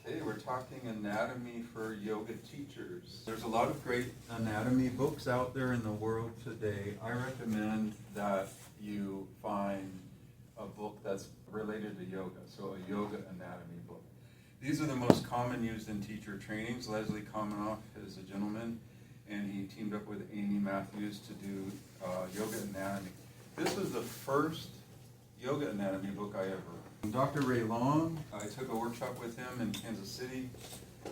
Okay, we're talking anatomy for yoga teachers. There's a lot of great anatomy books out there in the world today. I recommend that you find a book that's related to yoga, so a yoga anatomy book. These are the most common used in teacher trainings. Leslie Kaminoff is a gentleman, and he teamed up with Amy Matthews to do yoga anatomy. This was the first yoga anatomy book I ever read. Dr. Ray Long, I took a workshop with him in Kansas City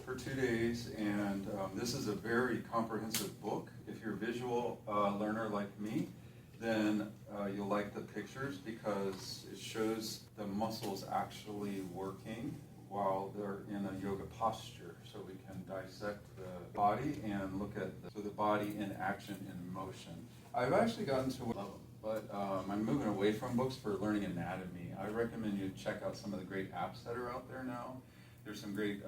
for 2 days, and this is a very comprehensive book. If you're a visual learner like me, then you'll like the pictures because it shows the muscles actually working while they're in a yoga posture, so we can dissect the body and look at the body in action, in motion. I've actually gotten to love them, but I'm moving away from books for learning anatomy. I recommend you check out some of the great apps that are out there now. There's some great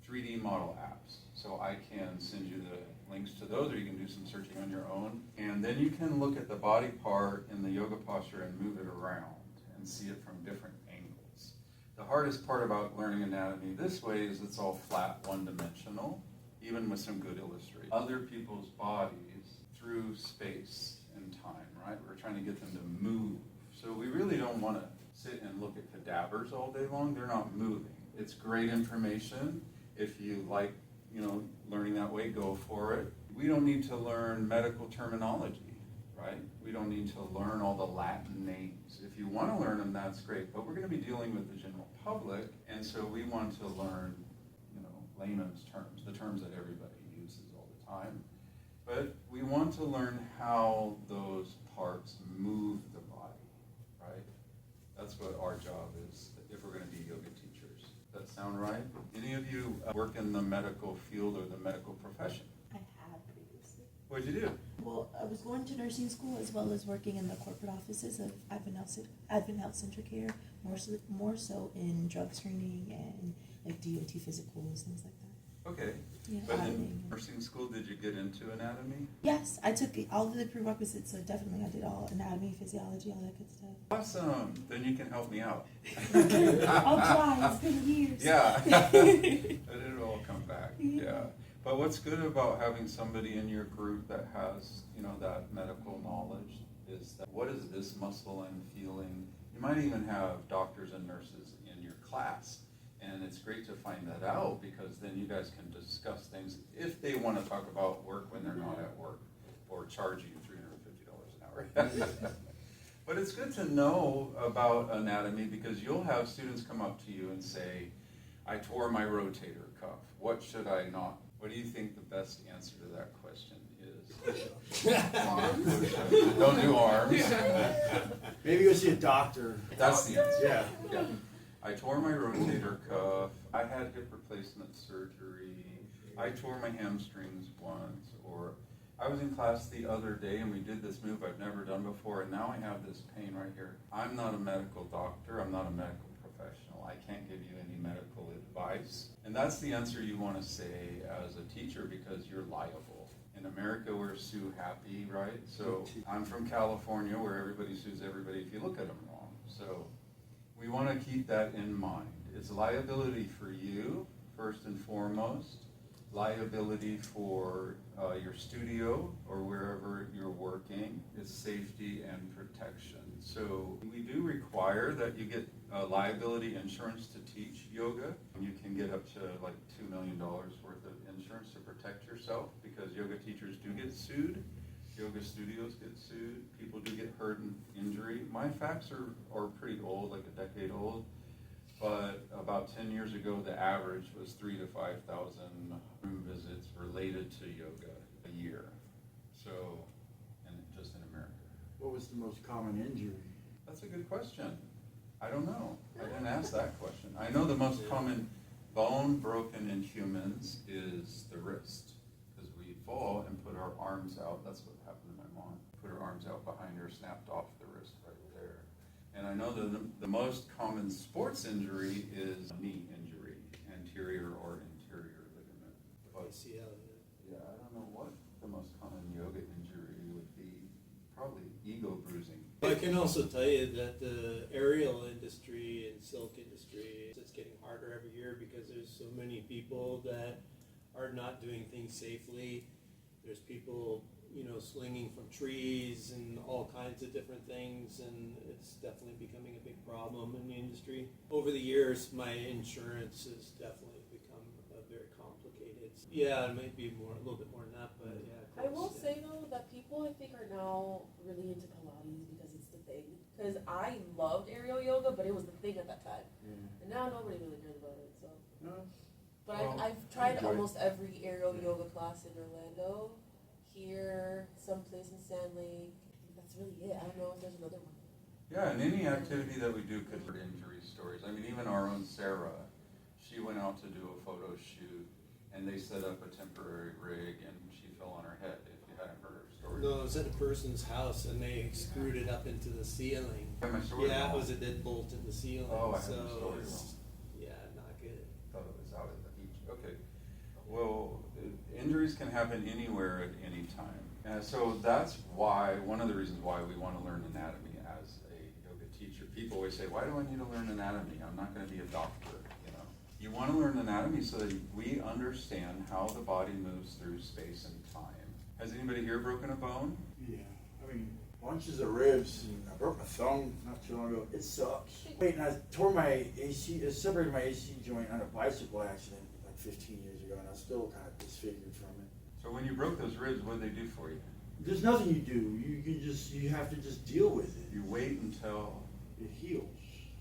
3D model apps, so I can send you the links to those, or you can do some searching on your own, and then you can look at the body part in the yoga posture and move it around and see it from different angles. The hardest part about learning anatomy this way is it's all flat, one-dimensional, even with some good illustration. Other people's bodies through space and time, right? We're trying to get them to move. So we really don't want to sit and look at cadavers all day long. They're not moving. It's great information. If you like, learning that way, go for it. We don't need to learn medical terminology, right? We don't need to learn all the Latin names. If you want to learn them, that's great. But we're going to be dealing with the general public, and so we want to learn, layman's terms, the terms that everybody uses all the time. But we want to learn how those parts move the body, right? That's what our job is if we're going to be yoga teachers. Does that sound right? Any of you work in the medical field or the medical profession? I have previously. What'd you do? Well, I was going to nursing school as well as working in the corporate offices of Advent Health Center Care, more so in drug screening and like DOT physicals, things like that. Okay. Yeah, but in nursing school, did you get into anatomy? Yes, I took all of the prerequisites, so definitely I did all anatomy, physiology, all that good stuff. Awesome. Then you can help me out. I'll try. It's been years. Yeah. But it'll all come back. Yeah. But what's good about having somebody in your group that has, that medical knowledge is that what is this muscle I'm feeling? You might even have doctors and nurses in your class. And it's great to find that out because then you guys can discuss things if they want to talk about work when they're not at work or charge you $350 an hour. But it's good to know about anatomy because you'll have students come up to you and say, I tore my rotator cuff. What should I not? What do you think the best answer to that question is? Don't do arms. Maybe go see a doctor. That's the answer. Yeah. I tore my rotator cuff. I had hip replacement surgery. I tore my hamstrings once. Or I was in class the other day and we did this move I've never done before, and now I have this pain right here. I'm not a medical doctor. I'm not a medical professional. I can't give you any medical advice. And that's the answer you want to say as a teacher because you're liable. In America, we're sue happy, right? So I'm from California where everybody sues everybody if you look at them wrong. So we want to keep that in mind. It's liability for you, first and foremost, liability for your studio or wherever you're working. It's safety and protection. So we do require that you get liability insurance to teach yoga. You can get up to like $2 million worth of insurance to protect yourself because yoga teachers do get sued. Yoga studios get sued. People do get hurt and injury. My facts are pretty old, like a decade old. But about 10 years ago, the average was 3,000 to 5,000 room visits related to yoga a year. So, and just in America. What was the most common injury? That's a good question. I don't know. I didn't ask that question. I know the most common bone broken in humans is the wrist. We fall and put our arms out. That's what happened to my mom. Put her arms out behind her, snapped off the wrist right there. And I know the most common sports injury is a knee injury, anterior or interior ligament. ACL. Yeah, I don't know what the most common yoga injury would be. Probably ego bruising. I can also tell you that the aerial industry and silk industry is getting harder every year because because there's so many people that are not doing things safely. There's people, you know, slinging from trees and all kinds of different things, and it's definitely becoming a big problem in the industry. Over the years, my insurance has definitely become very complicated. Yeah, it might be more, a little bit more than that, but yeah. I will close, say though that people I think are now really into Pilates because it's the thing. Because I loved aerial yoga, but it was the thing at that time, and now nobody really cares about it. So, No. but Well, I've tried enjoy it. almost every aerial yoga class in Orlando, here, someplace in Sand Lake. I think that's really it. I don't know if there's another one. Yeah, and any activity that we do could hurt injury stories. I mean, even our own Sarah, she went out to do a photo shoot, and they set up a temporary rig, and she fell on her head, if you hadn't heard her story. No, it was at a person's house, and they screwed it up into the ceiling. Got my story Yeah, it wrong. was a dead bolt in the ceiling. Oh, I had so the story it's, yeah, not good. Thought it was out at the beach. Okay. Well, injuries can happen anywhere at any time. So that's why, one of the reasons why we want to learn anatomy as a yoga teacher. People always say, why do I need to learn anatomy? I'm not going to be a doctor, you know. You want to learn anatomy so that we understand how the body moves through space and time. Has anybody here broken a bone? Yeah, I mean, bunches of ribs, and I broke my thumb not too long ago. It sucks. Wait, and I tore my AC, separated my AC joint on a bicycle accident like 15 years ago, and I'm still kind of disfigured from it. So when you broke those ribs, what did they do for you? There's nothing you do. You have to just deal with it. You wait until, It heals.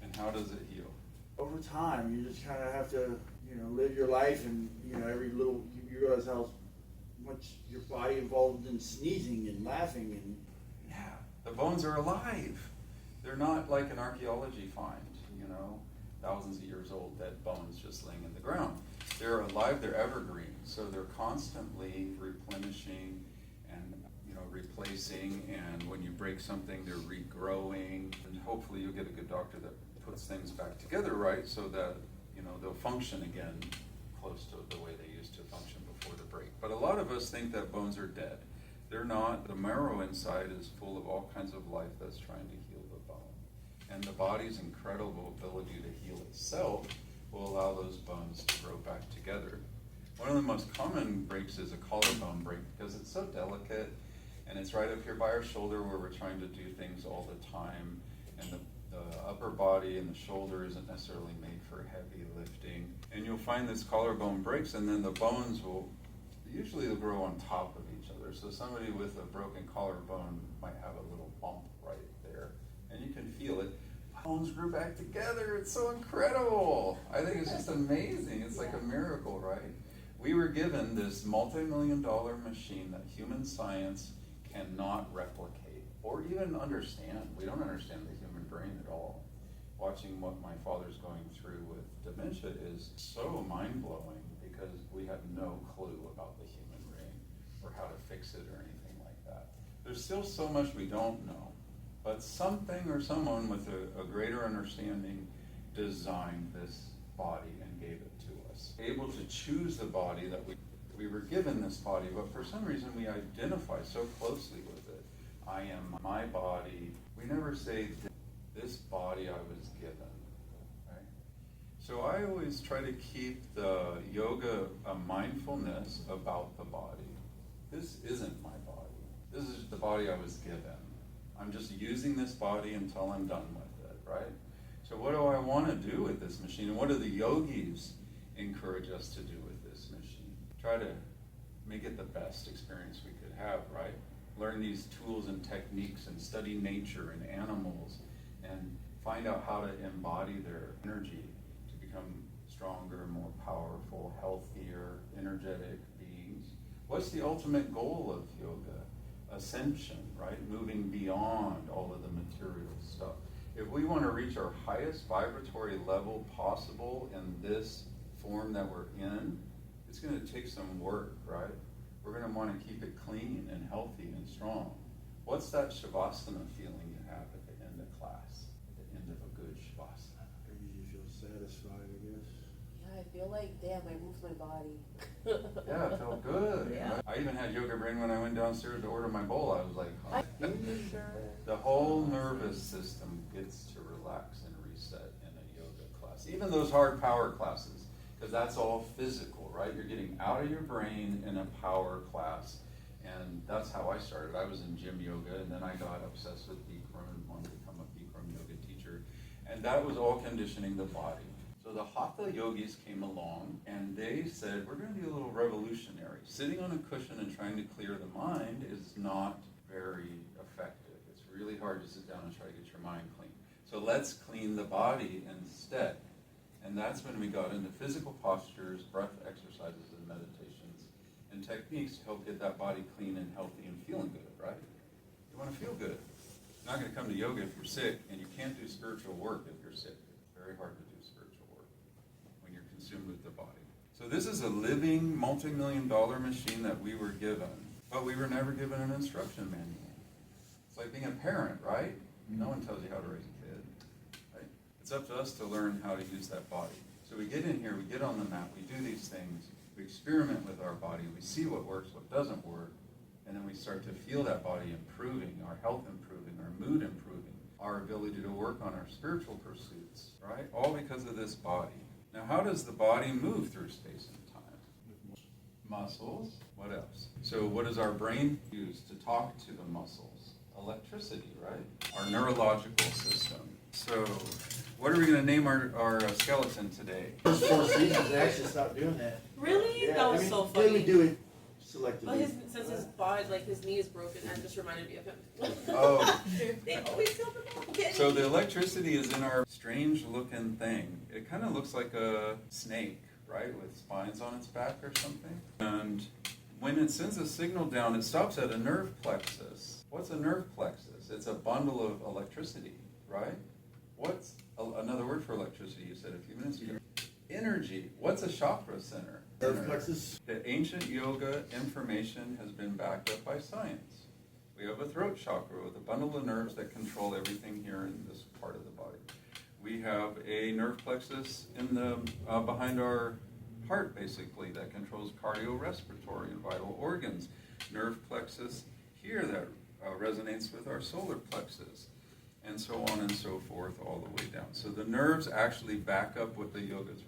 and how does it heal? Over time, you just kind of have to, live your life, and every little you realize how much your body involved in sneezing and laughing and. Yeah, the bones are alive. They're not like an archaeology find, thousands of years old, dead bones just laying in the ground. They're alive, they're evergreen, so they're constantly replenishing and replacing, and when you break something, they're regrowing, and hopefully you'll get a good doctor that puts things back together right so that they'll function again close to the way they used to function before the break. But a lot of us think that bones are dead. They're not. The marrow inside is full of all kinds of life that's trying to heal the bone. And the body's incredible ability to heal itself will allow those bones to grow back together. One of the most common breaks is a collarbone break because it's so delicate, and it's right up here by our shoulder where we're trying to do things all the time, and the upper body and the shoulder isn't necessarily made for heavy lifting. And you'll find this collarbone breaks, and then the bones will, usually they'll grow on top of each other. So somebody with a broken collarbone might have a little bump right there, and you can feel it. Bones grew back together. It's so incredible. I think it's just amazing. It's like a miracle, right? We were given this multi-million-dollar machine that human science cannot replicate or even understand. We don't understand the human brain at all. Watching what my father's going through with dementia is so mind-blowing because we have no clue about the human brain or how to fix it or anything like that. There's still so much we don't know, but something or someone with a greater understanding designed this body and gave it to us. Able to choose the body that we were given this body, but for some reason we identify so closely with it. I am my body. We never say this body I was given, right? So I always try to keep the yoga a mindfulness about the body. This isn't my body. This is the body I was given. I'm just using this body until I'm done with it, right? So what do I want to do with this machine? And what do the yogis encourage us to do with this machine? Try to make it the best experience we could have, right? Learn these tools and techniques and study nature and animals and find out how to embody their energy to become stronger, more powerful, healthier, energetic beings. What's the ultimate goal of yoga? Ascension, right? Moving beyond all of the material stuff. If we want to reach our highest vibratory level possible in this form that we're in, it's going to take some work, right? We're going to want to keep it clean and healthy and strong. What's that shavasana feeling you have at the end of class, at the end of a good shavasana? You feel satisfied, I guess. Yeah, I feel like, damn, I moved my body. Yeah, it felt good. Yeah. I even had yoga brain when I went downstairs to order my bowl. I was like, huh? Sure. The whole nervous system gets to relax and reset in a yoga class. Even those hard power classes. because that's all physical, right? You're getting out of your brain in a power class. And that's how I started. I was in gym yoga, and then I got obsessed with Bikram and wanted to become a Bikram yoga teacher. And that was all conditioning the body. So the Hatha yogis came along, and they said, we're going to be a little revolutionary. Sitting on a cushion and trying to clear the mind is not very effective. It's really hard to sit down and try to get your mind clean. So let's clean the body instead. And that's when we got into physical postures, breath exercises, and meditations, and techniques to help get that body clean and healthy and feeling good, right? You want to feel good. You're not going to come to yoga if you're sick, and you can't do spiritual work if you're sick. It's very hard to do spiritual work when you're consumed with the body. So this is a living, multi-million-dollar machine that we were given, but we were never given an instruction manual. It's like being a parent, right? No one tells you how to raise a kid, right? It's up to us to learn how to use that body. So we get in here, we get on the mat, we do these things, we experiment with our body, we see what works, what doesn't work, and then we start to feel that body improving, our health improving, our mood improving, our ability to work on our spiritual pursuits, right? All because of this body. Now, how does the body move through space and time? Muscles. What else? So what does our brain use to talk to the muscles? Electricity, right? Our neurological system. So what are we going to name our skeleton today? First 4 seasons, they actually stopped doing that. Really? Yeah, That was so funny. They would do it selectively. But since his body, like his knee is broken, that just reminded me of him. Oh. They always tell him about So the electricity is in our strange looking thing. It kind of looks like a snake, right, with spines on its back or something. And when it sends a signal down, it stops at a nerve plexus. What's a nerve plexus? It's a bundle of electricity, right? What's another word for electricity you said a few minutes ago? Energy. What's a chakra center? Nerve plexus. The ancient yoga information has been backed up by science. We have a throat chakra with a bundle of nerves that control everything here in this part of the body. We have a nerve plexus in the behind our heart, basically, that controls cardiorespiratory and vital organs. Nerve plexus here that resonates with our solar plexus, and so on and so forth all the way down. So the nerves actually back up what the yogis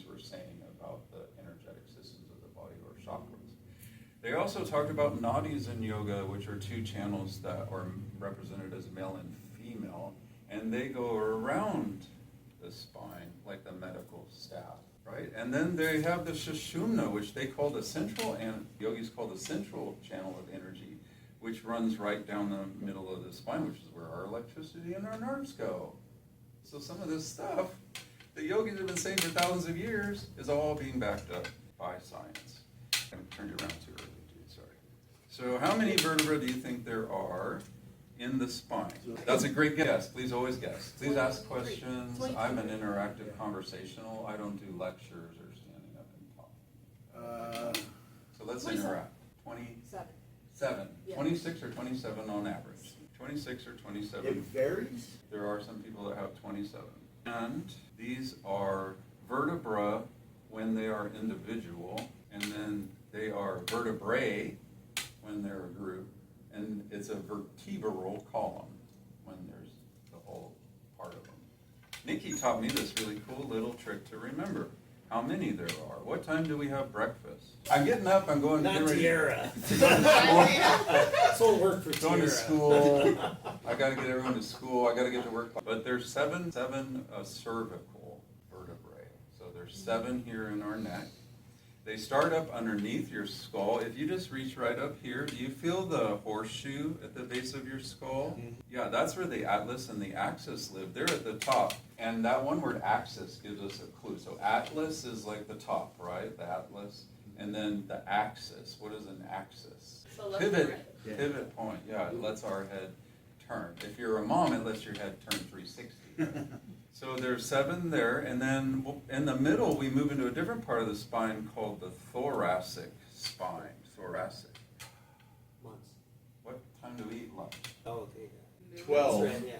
were saying about the energetic systems of the body, or chakras. They also talked about nadis in yoga, which are 2 channels that are represented as male and female, and they go around the spine like the medical staff, right? And then they have the sushumna, which they call the central, and yogis call the central channel of energy, which runs right down the middle of the spine, which is where our electricity and our nerves go. So some of this stuff the yogis have been saying for thousands of years is all being backed up by science. I turned it around too early, dude, sorry. So how many vertebrae do you think there are in the spine? That's a great guess. Please always guess. Please ask questions. I'm an interactive conversational. I don't do lectures or standing up and talking. So let's interact. 27. Yeah. 26 or 27 on average. 26 or 27. It varies. There are some people that have 27. And these are vertebra when they are individual, and then they are vertebrae when they're a group, and it's a vertebral column when there's the whole part of them. Nikki taught me this really cool little trick to remember how many there are. What time do we have breakfast? I'm getting up, I'm going to get ready. Tiara. Going So work for to Tiara. school. I got to get everyone to school. I got to get to work. But there's seven cervical vertebrae. So there's 7 here in our neck. They start up underneath your skull. If you just reach right up here, do you feel the horseshoe at the base of your skull? Mm-hmm. Yeah, that's where the atlas and the axis live. They're at the top. And that one word axis gives us a clue. So atlas is like the top, right? The atlas. And then the axis. What is an axis? So left Pivot. and right. Yeah. Pivot point. Yeah, it lets our head turn. If you're a mom, it lets your head turn 360. Right? So there's 7 there, and then in the middle we move into a different part of the spine called the thoracic spine. Thoracic. Months. What time do we eat lunch? Oh, okay. 12. That's right. Yeah.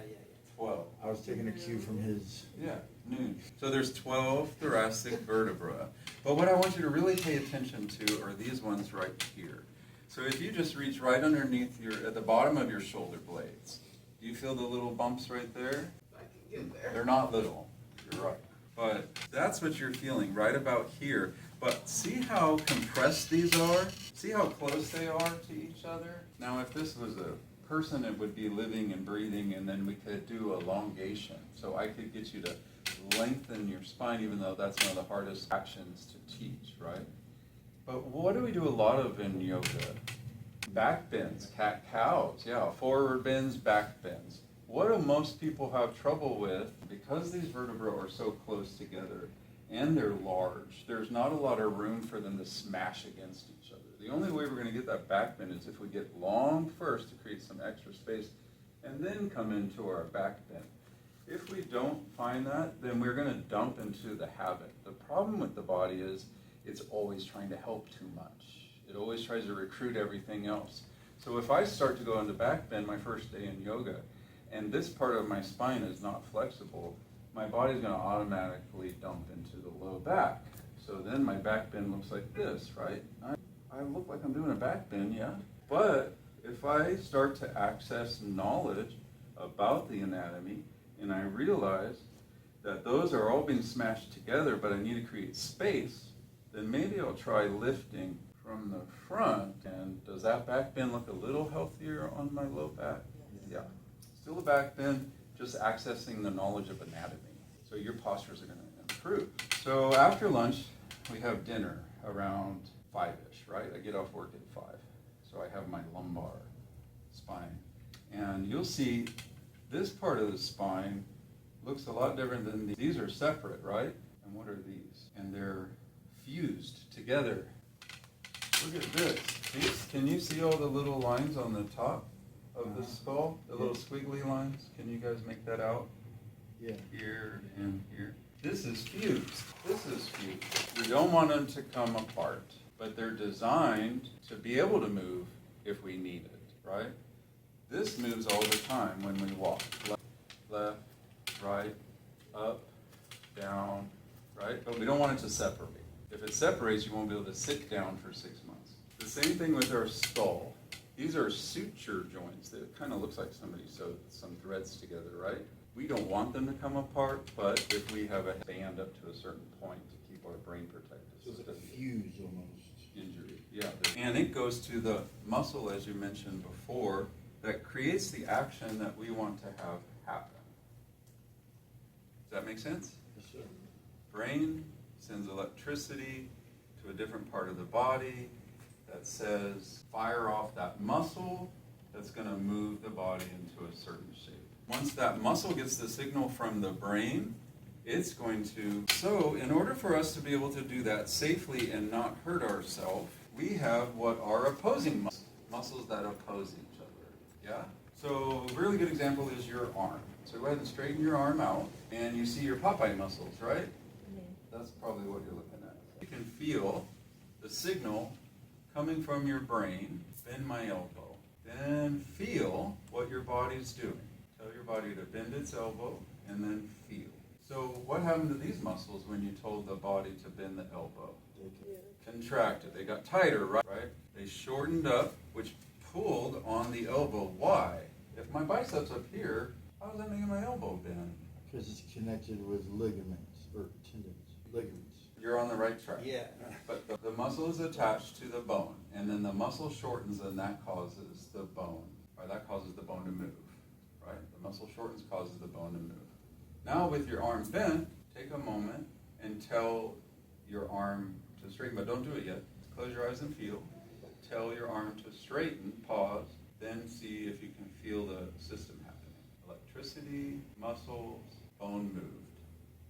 12. I was taking a cue from his. Yeah, noon. So there's 12 thoracic vertebrae. But what I want you to really pay attention to are these ones right here. So if you just reach right underneath at the bottom of your shoulder blades, do you feel the little bumps right there? I can get there. They're not little. You're right. But that's what you're feeling right about here. But see how compressed these are? See how close they are to each other? Now, if this was a person, it would be living and breathing, and then we could do elongation. So I could get you to lengthen your spine, even though that's one of the hardest actions to teach, right? But what do we do a lot of in yoga? Back bends, cat-cows, yeah, forward bends, back bends. What do most people have trouble with? Because these vertebrae are so close together and they're large, there's not a lot of room for them to smash against each other. The only way we're going to get that back bend is if we get long first to create some extra space and then come into our back bend. If we don't find that, then we're going to dump into the habit. The problem with the body is it's always trying to help too much. It always tries to recruit everything else. So if I start to go into back bend my first day in yoga, and this part of my spine is not flexible, my body's going to automatically dump into the low back. So then my back bend looks like this, right? I look like I'm doing a back bend, yeah. But if I start to access knowledge about the anatomy, and I realize that those are all being smashed together, but I need to create space, then maybe I'll try lifting from the front. And does that back bend look a little healthier on my low back? Yeah. Still a back bend, just accessing the knowledge of anatomy. So your postures are going to improve. So after lunch, we have dinner around 5-ish, right? I get off work at 5. So I have my lumbar spine. And you'll see this part of the spine looks a lot different than these. These are separate, right? And what are these? And they're fused together. Look at this. Can you see all the little lines on the top of the skull? The little squiggly lines? Can you guys make that out? Yeah. Here and here. This is fused. This is fused. We don't want them to come apart, but they're designed to be able to move if we need it, right? This moves all the time when we walk. Left, right, up, down, right? But we don't want it to separate. If it separates, you won't be able to sit down for 6 months. The same thing with our skull. These are suture joints. It kind of looks like somebody sewed some threads together, right? We don't want them to come apart, but if we have a band up to a certain point to keep our brain protected. So it's like a fuse almost. Injury, yeah. And it goes to the muscle, as you mentioned before, that creates the action that we want to have happen. Does that make sense? Yes, sir. Brain sends electricity to a different part of the body that says, fire off that muscle that's going to move the body into a certain shape. Once that muscle gets the signal from the brain, it's going to... So in order for us to be able to do that safely and not hurt ourselves, we have what are opposing muscles that oppose each other. Yeah? So a really good example is your arm. So go ahead and straighten your arm out, and you see your Popeye muscles, right? That's probably what you're looking at. You can feel the signal coming from your brain. Bend my elbow. Then feel what your body's doing. Tell your body to bend its elbow, and then feel. So what happened to these muscles when you told the body to bend the elbow? Contracted. They got tighter, right? They shortened up, which pulled on the elbow. Why? If my biceps up here, how is that making my elbow bend? Because it's connected with ligaments or tendons. Ligaments. You're on the right track. Yeah. But the muscle is attached to the bone, and then the muscle shortens, and that causes the bone, right? That causes the bone to move, right? The muscle shortens, causes the bone to move. Now with your arm bent, take a moment and tell your arm to straighten, but don't do it yet. Close your eyes and feel. Tell your arm to straighten, pause, then see if you can feel the system happening. Electricity, muscles, bone moved.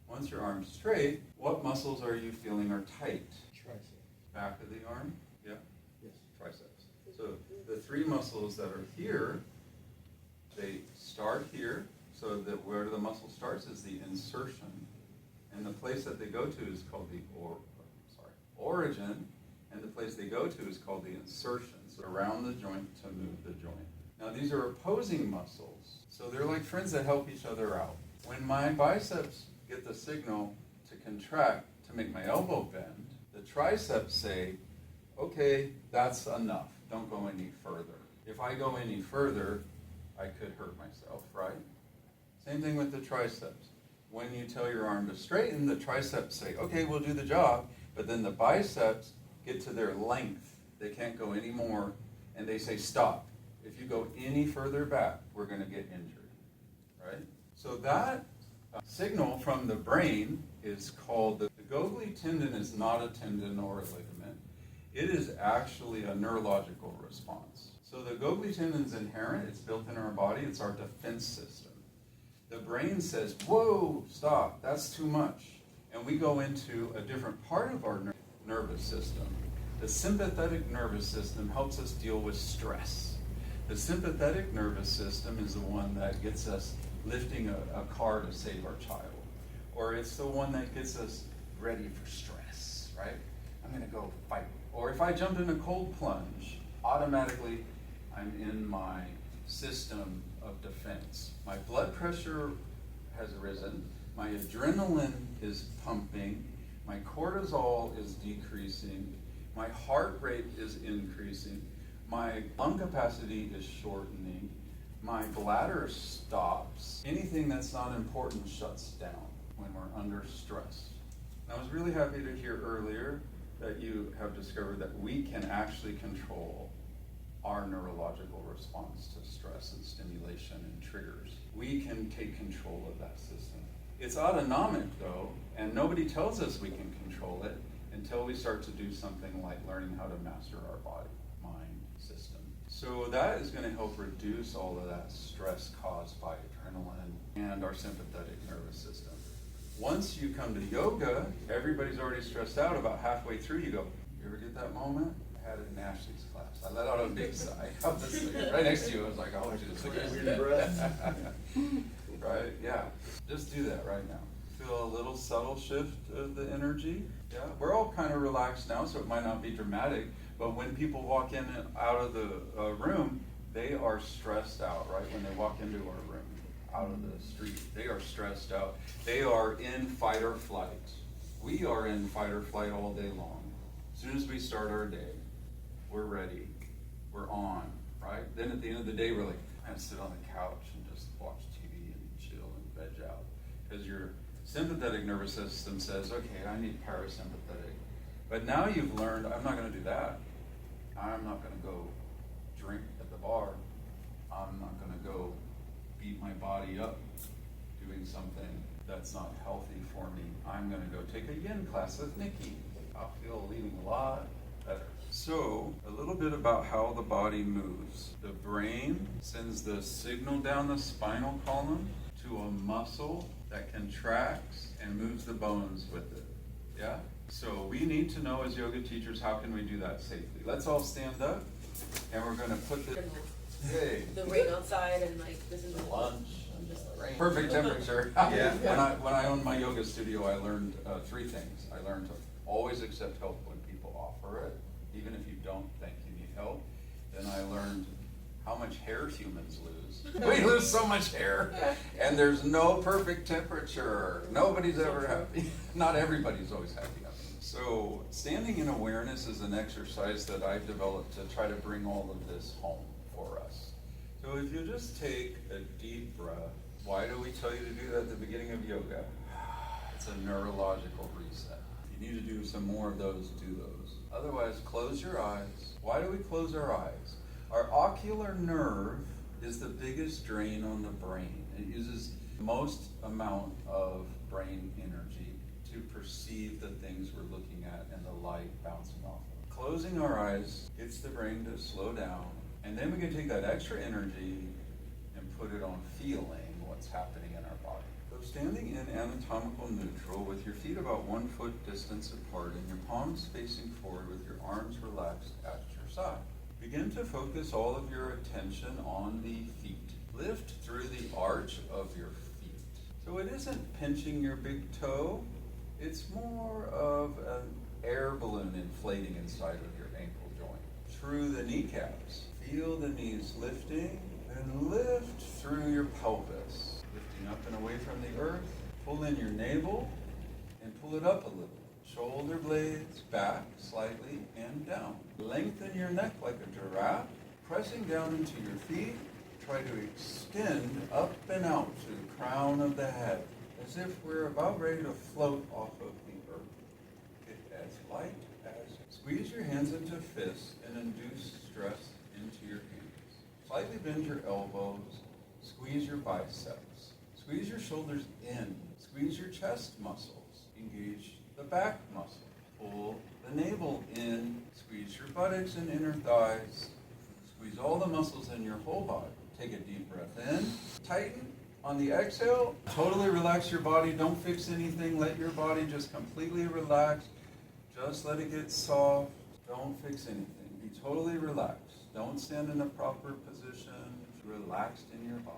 Once your arm's straight, what muscles are you feeling are tight? Tricep. Back of the arm? Yeah? Yes. Triceps. So the three muscles that are here, they start here. So that where the muscle starts is the insertion. And the place that they go to is called the origin. And the place they go to is called the insertion. So around the joint to move the joint. Now these are opposing muscles. So they're like friends that help each other out. When my biceps get the signal to contract to make my elbow bend, the triceps say, okay, that's enough. Don't go any further. If I go any further, I could hurt myself, right? Same thing with the triceps. When you tell your arm to straighten, the triceps say, okay, we'll do the job, but then the biceps get to their length. They can't go any more, and they say, stop. If you go any further back, we're gonna get injured, right? So that signal from the brain is called, the Gogli tendon is not a tendon or a ligament. It is actually a neurological response. So the Gogli tendon is inherent, it's built in our body, it's our defense system. The brain says, whoa, stop, that's too much. And we go into a different part of our nervous system. The sympathetic nervous system helps us deal with stress. The sympathetic nervous system is the one that gets us lifting a car to save our child. Or it's the one that gets us ready for stress, right? I'm gonna go fight. Or if I jump in a cold plunge, automatically I'm in my system of defense. My blood pressure has risen, my adrenaline is pumping, my cortisol is decreasing, my heart rate is increasing, my lung capacity is shortening, my bladder stops. Anything that's not important shuts down when we're under stress. And I was really happy to hear earlier that you have discovered that we can actually control our neurological response to stress and stimulation and triggers. We can take control of that system. It's autonomic though, and nobody tells us we can control it until we start to do something like learning how to master our body, mind, system. So that is going to help reduce all of that stress caused by adrenaline and our sympathetic nervous system. Once you come to yoga, everybody's already stressed out. About halfway through, you go, you ever get that moment? I had it in Ashley's class. I let out a big sigh. I was like, right next to you, I was like, I want you to take Weird breath. Right, yeah. Just do that right now. Feel a little subtle shift of the energy. Yeah, we're all kind of relaxed now, so it might not be dramatic, but when people walk in and out of the room, they are stressed out, right? When they walk into our room, out of the street, they are stressed out. They are in fight or flight. We are in fight or flight all day long. As soon as we start our day, we're ready, we're on, right? Then at the end of the day, we're like, I'm gonna sit on the couch and just watch TV and chill and veg out. Because your sympathetic nervous system says, okay, I need parasympathetic. But now you've learned, I'm not gonna do that. I'm not gonna go drink at the bar. I'm not gonna go beat my body up doing something that's not healthy for me. I'm gonna go take a yin class with Nikki. I'll feel leaving a lot better. So, a little bit about how the body moves. The brain sends the signal down the spinal column to a muscle that contracts and moves the bones with it. Yeah? So we need to know as yoga teachers, how can we do that safely? Let's all stand up, and we're gonna put the, hey. The rain outside and like this is the Lunch. I'm just like, Perfect temperature. Yeah. When I owned my yoga studio, I learned 3 things. I learned to always accept help when people offer it, even if you don't think you need help. Then I learned how much hair humans lose. We lose so much hair, and there's no perfect temperature. Nobody's ever happy. Not everybody's always happy. So standing in awareness is an exercise that I've developed to try to bring all of this home for us. So if you just take a deep breath, why do we tell you to do that at the beginning of yoga? It's a neurological reset. If you need to do some more of those, do those. Otherwise, close your eyes. Why do we close our eyes? Our ocular nerve is the biggest drain on the brain. It uses most amount of brain energy to perceive the things we're looking at and the light bouncing off of. Closing our eyes gets the brain to slow down, and then we can take that extra energy and put it on feeling what's happening in our body. So standing in anatomical neutral with your feet about 1 foot distance apart and your palms facing forward with your arms relaxed at your side. Begin to focus all of your attention on the feet. Lift through the arch of your feet. So it isn't pinching your big toe, it's more of an air balloon inflating inside of your ankle joint. Through the kneecaps. Feel the knees lifting and lift through your pelvis. Lifting up and away from the earth. Pull in your navel and pull it up a little. Shoulder blades back slightly and down. Lengthen your neck like a giraffe. Pressing down into your feet. Try to extend up and out to the crown of the head. as if we're about ready to float off of the earth. Get as light as. Squeeze your hands into fists and induce stress into your hands. Slightly bend your elbows. Squeeze your biceps. Squeeze your shoulders in. Squeeze your chest muscles. Engage the back muscle. Pull the navel in. Squeeze your buttocks and inner thighs. Squeeze all the muscles in your whole body. Take a deep breath in. Tighten. On the exhale, totally relax your body. Don't fix anything. Let your body just completely relax. Just let it get soft. Don't fix anything. Be totally relaxed. Don't stand in a proper position. Relaxed in your body.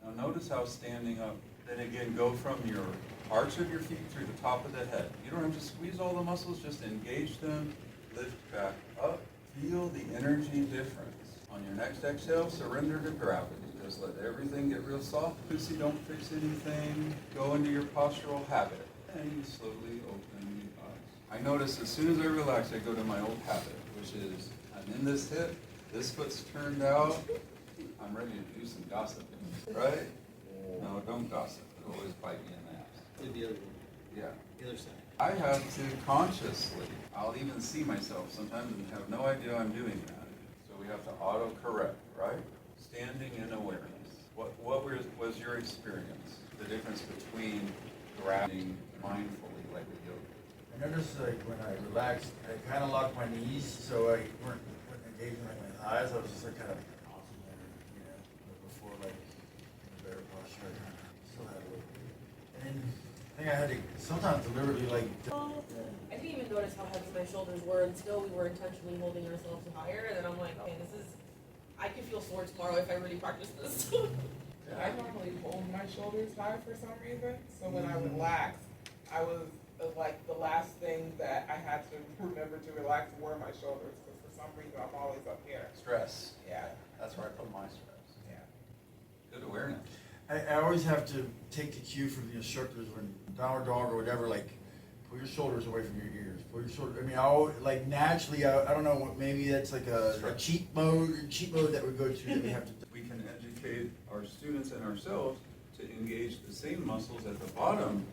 Now notice how standing up, then again go from your arch of your feet through the top of the head. You don't have to squeeze all the muscles, just engage them. Lift back up. Feel the energy difference. On your next exhale, surrender to gravity. Just let everything get real soft. Lucy, don't fix anything. Go into your postural habit. And you slowly open the eyes. I notice as soon as I relax, I go to my old habit, which is I'm in this hip, this foot's turned out, I'm ready to do some gossiping, right? No, don't gossip. It'll always bite me in the ass. Do the other one, Yeah. the other side. I have to consciously, I'll even see myself sometimes and have no idea I'm doing that. So we have to auto-correct, right? Standing in awareness. What was your experience? The difference between grabbing mindfully like with yoga? I noticed like when I relaxed, I kind of locked my knees, so I weren't engaging like my thighs. I was just like kind of awesome there, you know. But before, like in a better posture, I kind of still had a little bit. And then I think I had to sometimes deliberately like. I didn't even notice how heavy my shoulders were until we were intentionally holding ourselves higher, and then I'm like, okay, I could feel sore tomorrow if I really practice this. I normally hold my shoulders high for some reason, so when I relax, I was like the last thing that I had to remember to relax were my shoulders, because for some reason I'm always up here. Stress. Yeah, That's where I put my stress. yeah. Good awareness. I always have to take the cue from the instructors when downward dog or whatever, like pull your shoulders away from your ears. Pull your shoulder. I mean, like naturally, I don't know what, maybe that's like a cheat mode that we go to that we have to. We can educate our students and ourselves to engage the same muscles at the bottom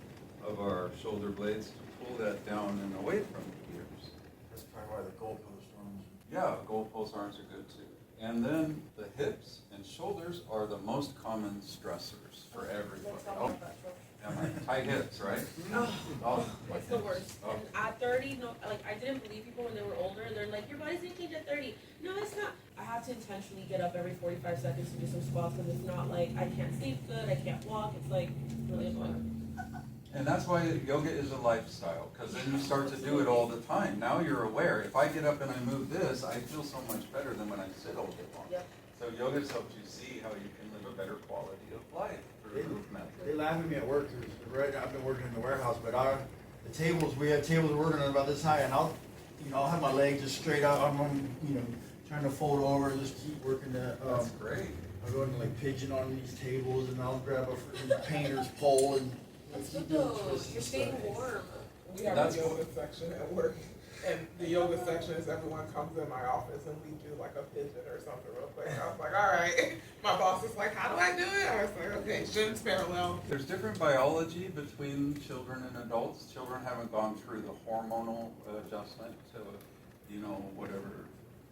of our shoulder blades to pull that down and away from the ears. That's probably why the goalpost arms. Yeah, goalpost arms are good too. And then the hips and shoulders are the most common stressors for everybody. Let's talk Oh, about that, Joe. yeah, right. Tight hips, right? Oh, my It's the hips. worst. Oh. And at 30, no, like I didn't believe people when they were older. They're like, your body's gonna change at 30. No, it's not. I have to intentionally get up every 45 seconds to do some squats, because it's not like I can't sleep good, I can't walk. It's like really annoying. And that's why yoga is a lifestyle, because then you start to do it all the time. Now you're aware. If I get up and I move this, I feel so much better than when I sit all day long. Yep. So yoga's helped you see how you can live a better quality of life through movement. They laugh at me at work because I've been working in the warehouse, but the tables, we have tables we're working on about this high, and I'll have my leg just straight out. I'm trying to fold over, just keep working the. That's great. I'll go and like pigeon on these tables, and I'll grab a freaking painter's pole and. That's keep good doing though. twists You're and staying stuff. warm. We have That's a yoga section at work, and the yoga section is everyone comes in my office and we do like a pigeon or something real quick. I was like, all right. My boss is like, how do I do it? I was like, okay, shouldn't parallel. There's different biology between children and adults. Children haven't gone through the hormonal adjustment to, whatever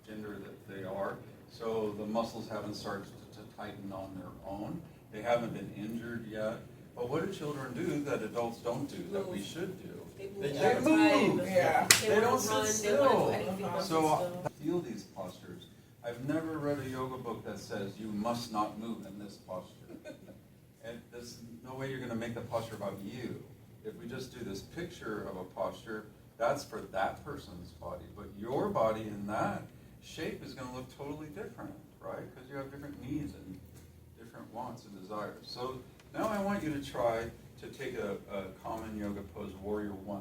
gender that they are. So the muscles haven't started to tighten on their own. They haven't been injured yet. But what do children do that adults don't do that we should do? They They move all the move. time. Yeah. They, They wanna don't sit run, still. They want to do anything but sit So still. I feel these postures. I've never read a yoga book that says you must not move in this posture. And there's no way you're going to make the posture about you. If we just do this picture of a posture, that's for that person's body. But your body in that shape is going to look totally different, right? Because you have different needs and different wants and desires. So now I want you to try to take a common yoga pose, Warrior One.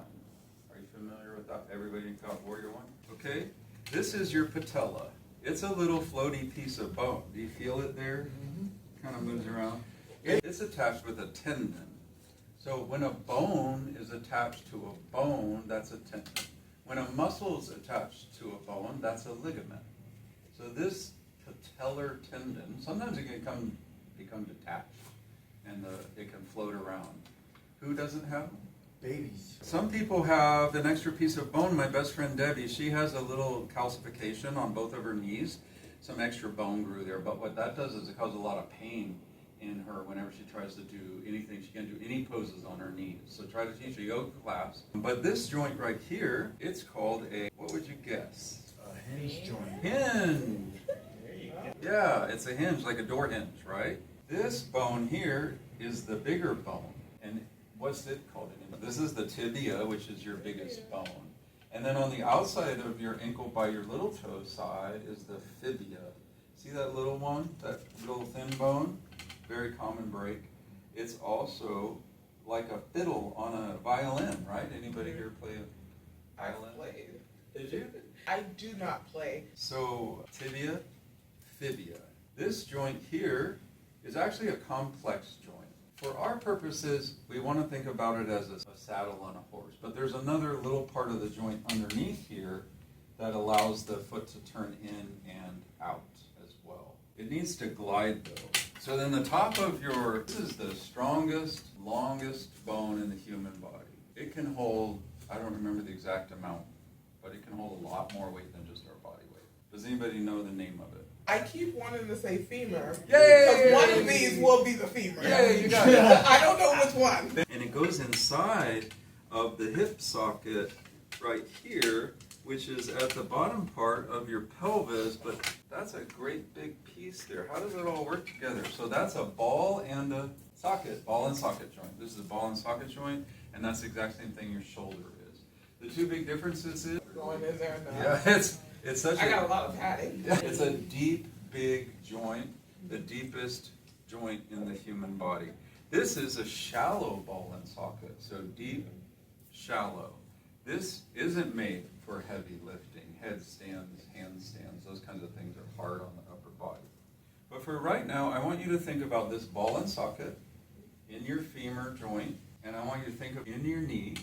Are you familiar with that? Everybody got Warrior One? Okay. This is your patella. It's a little floaty piece of bone. Do you feel it there? Kind of moves around. It's attached with a tendon. So when a bone is attached to a bone, that's a tendon. When a muscle is attached to a bone, that's a ligament. So this patellar tendon, sometimes it can become detached, and it can float around. Who doesn't have them? Babies. Some people have an extra piece of bone. My best friend Debbie, she has a little calcification on both of her knees. Some extra bone grew there, but what that does is it causes a lot of pain in her whenever she tries to do anything. She can't do any poses on her knees. So try to teach a yoga class. But this joint right here, it's called a, what would you guess? A hinge joint. Hinge. There you go. Yeah, it's a hinge, like a door hinge, right? This bone here is the bigger bone. And what's it called? This is the tibia, which is your biggest bone. And then on the outside of your ankle by your little toe side is the fibia. See that little one? That little thin bone? Very common break. It's also like a fiddle on a violin, right? Anybody here play a violin? I played. Did you? I do not play. So tibia, fibia. This joint here is actually a complex joint. For our purposes, we want to think about it as a saddle on a horse, but there's another little part of the joint underneath here that allows the foot to turn in and out as well. It needs to glide though. So then the top of this is the strongest, longest bone in the human body. It can hold, I don't remember the exact amount, but it can hold a lot more weight than just our body weight. Does anybody know the name of it? I keep wanting to say femur. Yay! Because one of these will be the femur. Yay, you got it. I don't know which one. And it goes inside of the hip socket right here, which is at the bottom part of your pelvis, but that's a great big piece there. How does it all work together? So that's a ball and a socket, ball and socket joint. This is a ball and socket joint, and that's the exact same thing your shoulder is. The two big differences is, Going in there now. yeah, it's such I got a lot of padding. it's a deep, big joint, the deepest joint in the human body. This is a shallow ball and socket, so deep, shallow. This isn't made for heavy lifting, headstands, handstands, those kinds of things are hard on the upper body. But for right now, I want you to think about this ball and socket in your femur joint, and I want you to think of in your knee,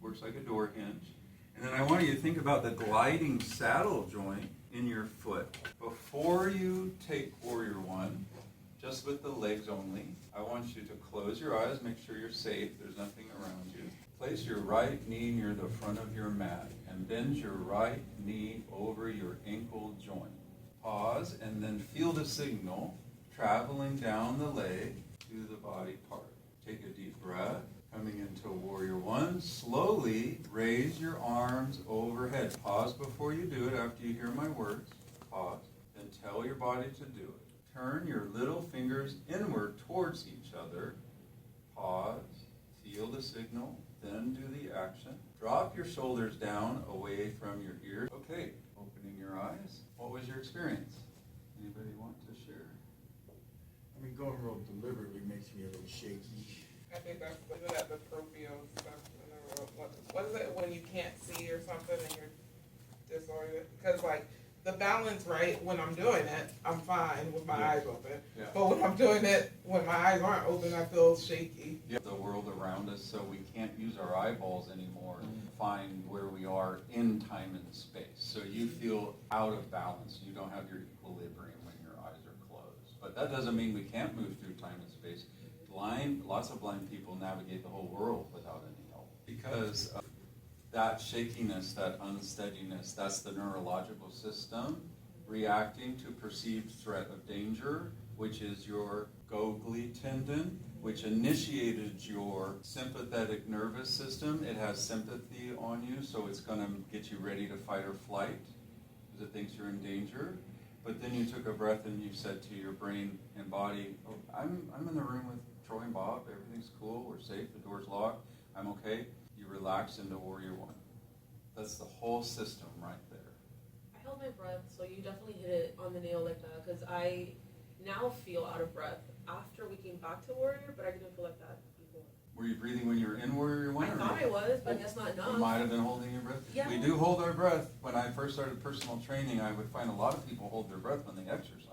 works like a door hinge. And then I want you to think about the gliding saddle joint in your foot. Before you take Warrior One, just with the legs only, I want you to close your eyes, make sure you're safe, there's nothing around you. Place your right knee near the front of your mat and bend your right knee over your ankle joint. Pause and then feel the signal traveling down the leg to the body part. Take a deep breath. Coming into Warrior One, slowly raise your arms overhead. Pause before you do it after you hear my words. Pause. Then tell your body to do it. Turn your little fingers inward towards each other. Pause. Feel the signal. Then do the action. Drop your shoulders down away from your ears. Okay, opening your eyes. What was your experience? Anybody want to share? I mean, going real deliberately makes me a little shaky. I think that's the proprio stuff. What is it when you can't see or something and you're disoriented? Because like the balance, right? When I'm doing it, I'm fine with my eyes open. Yeah. But when I'm doing it, when my eyes aren't open, I feel shaky. The world around us, so we can't use our eyeballs anymore to find where we are in time and space. So you feel out of balance. You don't have your equilibrium when your eyes are closed. But that doesn't mean we can't move through time and space. Lots of blind people navigate the whole world without any help. Because of that shakiness, that unsteadiness, that's the neurological system reacting to perceived threat of danger, which is your Gogli tendon, which initiated your sympathetic nervous system. It has sympathy on you, so it's going to get you ready to fight or flight because it thinks you're in danger. But then you took a breath and you said to your brain and body, oh, I'm in the room with Troy and Bob, everything's cool, we're safe, the door's locked, I'm okay. You relax into Warrior One. That's the whole system right there. I held my breath, so you definitely hit it on the nail like that, because I now feel out of breath after we came back to Warrior, but I didn't feel like that before. Were you breathing when you were in Warrior One? I or thought no? I was, but I guess not enough. You might have been holding your breath. Yeah. We do hold our breath. When I first started personal training, I would find a lot of people hold their breath when they exercise.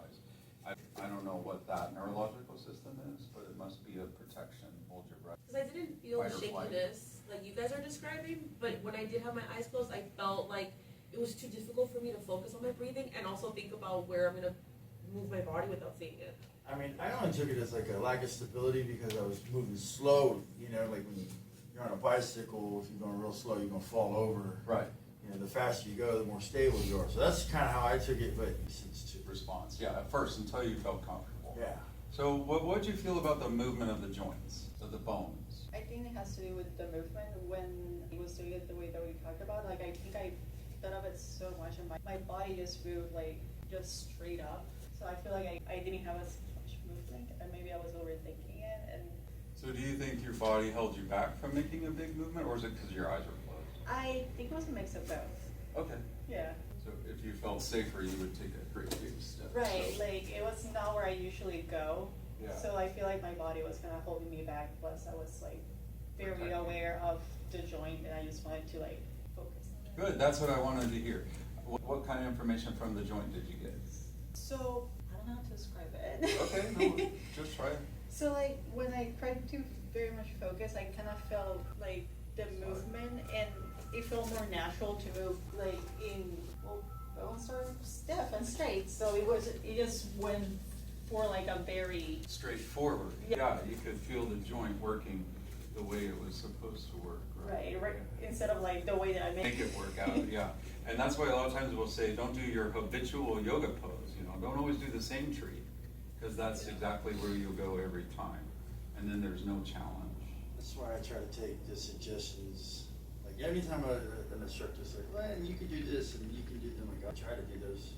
I don't know what that neurological system is, but it must be a protection. Hold your breath. Because I didn't feel Fight the or flight. shakiness like you guys are describing, but when I did have my eyes closed, I felt like it was too difficult for me to focus on my breathing and also think about where I'm going to move my body without seeing it. I mean, I only took it as like a lack of stability because I was moving slow, you know, like when you're on a bicycle, if you're going real slow, you're gonna fall over. Right. You know, the faster you go, the more stable you are. So that's kind of how I took it, but since Response, yeah, at first, until you felt comfortable. yeah. So what'd you feel about the movement of the joints, of the bones? I think it has to do with the movement when he was doing it the way that we talked about. Like, I think I thought of it so much, and my body just moved like just straight up. So I feel like I didn't have as much movement, and maybe I was overthinking it. And So do you think your body held you back from making a big movement, or is it because your eyes were closed? I think it was a mix of both. Okay. Yeah. So if you felt safer, you would take a great big step. Right. So- Like, it was not where I usually go. Yeah. So I feel like my body was kind of holding me back. Plus, I was like very Protecting. aware of the joint, and I just wanted to like focus on it. Good, that's what I wanted to hear. What kind of information from the joint did you get? So I don't know how to describe it. Okay, no, just try it. So like when I tried to very much focus, I kind of felt like the movement, and it felt more natural to move like in, well, bones are stiff and straight, so it just went for like a very, Straightforward. Yeah. Yeah, you could feel the joint working the way it was supposed to work, right? right, instead of like the way that I Make it work out, yeah. And that's why a lot of times we'll say, don't do your habitual yoga pose, you know, don't always do the same tree, because that's exactly where you'll go every time. And then there's no challenge. That's why I try to take the suggestions. Like anytime an instructor's like, well, you can do this and you can do that. Like, I try to do those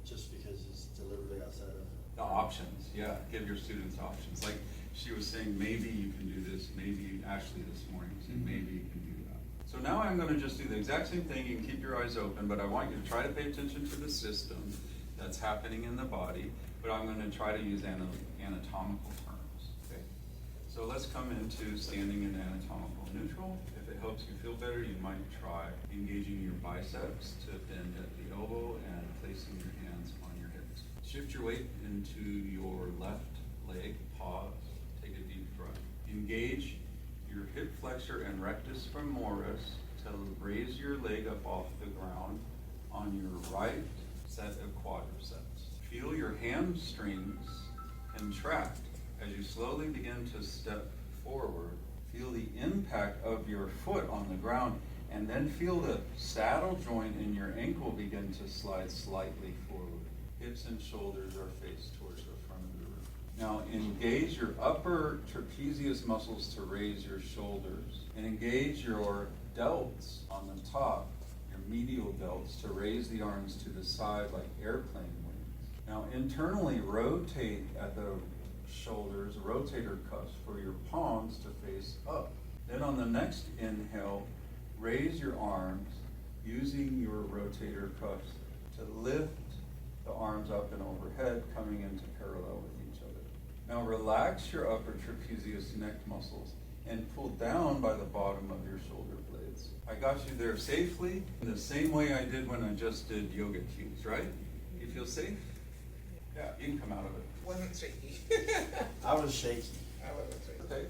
just because it's deliberately outside of. The options, yeah, give your students options. Like she was saying, maybe you can do this, maybe Ashley this morning said, maybe you can do that. So now I'm gonna just do the exact same thing. You can keep your eyes open, but I want you to try to pay attention to the system that's happening in the body, but I'm gonna try to use anatomical terms, okay? So let's come into standing in anatomical neutral. If it helps you feel better, you might try engaging your biceps to bend at the elbow and placing your hands on your hips. Shift your weight into your left leg, pause, take a deep breath. Engage your hip flexor and rectus femoris to raise your leg up off the ground on your right set of quadriceps. Feel your hamstrings contract as you slowly begin to step forward. Feel the impact of your foot on the ground, and then feel the saddle joint in your ankle begin to slide slightly forward. Hips and shoulders are faced towards the front of the room. Now engage your upper trapezius muscles to raise your shoulders, and engage your delts on the top, your medial delts, to raise the arms to the side like airplane wings. Now internally rotate at the shoulders, rotator cuffs, for your palms to face up. Then on the next inhale, raise your arms using your rotator cuffs to lift the arms up and overhead, coming into parallel with each other. Now relax your upper trapezius neck muscles and pull down by the bottom of your shoulder blades. I got you there safely in the same way I did when I just did yoga cues, right? You feel safe? Yeah, you can come out of it. Wasn't shaky. I was shaky. I wasn't shaky. Okay.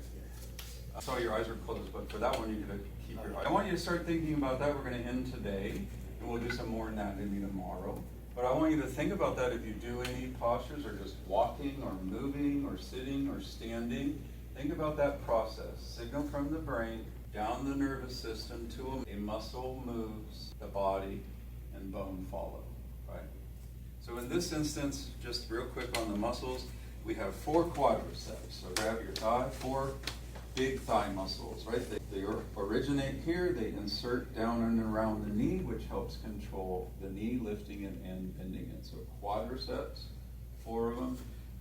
I saw your eyes were closed, but for that one, you could keep your eyes. I want you to start thinking about that. We're going to end today, and we'll do some more anatomy tomorrow. But I want you to think about that if you do any postures, or just walking, or moving, or sitting, or standing. Think about that process. Signal from the brain down the nervous system to a muscle moves the body, and bone follow, right? So in this instance, just real quick on the muscles, we have 4 quadriceps. So grab your thigh, 4 big thigh muscles, right? They originate here, they insert down and around the knee, which helps control the knee, lifting it and bending it. So quadriceps, 4 of them.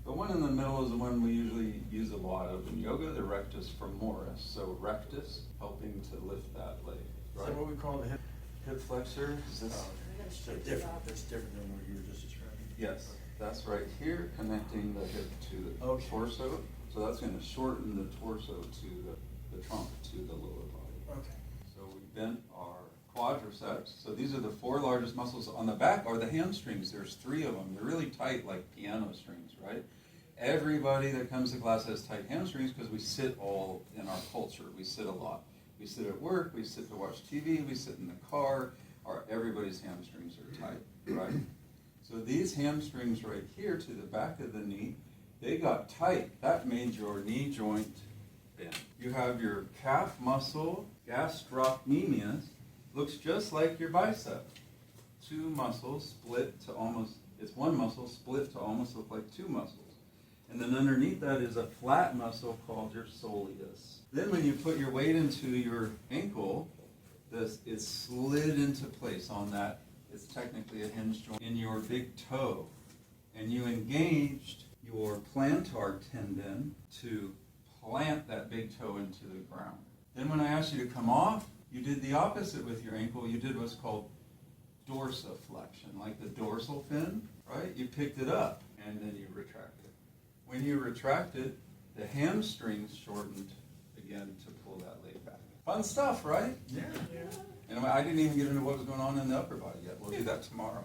The one in the middle is the one we usually use a lot of in yoga, the rectus femoris. So rectus, helping to lift that leg, Is right? that what we call the hip? Hip flexor, is this? So different. That's different than what you were just describing. Yes, that's right here, connecting the hip to the Okay. torso. So that's going to shorten the torso to the trunk, to the lower body. Okay. So we bent our quadriceps. So these are the 4 largest muscles. On the back are the hamstrings. There's 3 of them. They're really tight, like piano strings, right? Everybody that comes to class has tight hamstrings because we sit all in our culture. We sit a lot. We sit at work, we sit to watch TV, we sit in the car. Everybody's hamstrings are tight, right? So these hamstrings right here to the back of the knee they got tight. That made your knee joint bend. You have your calf muscle, gastrocnemius, looks just like your bicep. Two muscles split to almost, it's one muscle split to almost look like two muscles. And then underneath that is a flat muscle called your soleus. Then when you put your weight into your ankle, this is slid into place on that. It's technically a hinge joint in your big toe. And you engaged your plantar tendon to plant that big toe into the ground. Then when I asked you to come off, you did the opposite with your ankle. You did what's called dorsiflexion, like the dorsal fin, right? You picked it up and then you retracted. When you retracted, the hamstrings shortened again to pull that leg back. Fun stuff, right? Yeah. And I didn't even get into what was going on in the upper body yet. We'll do that tomorrow.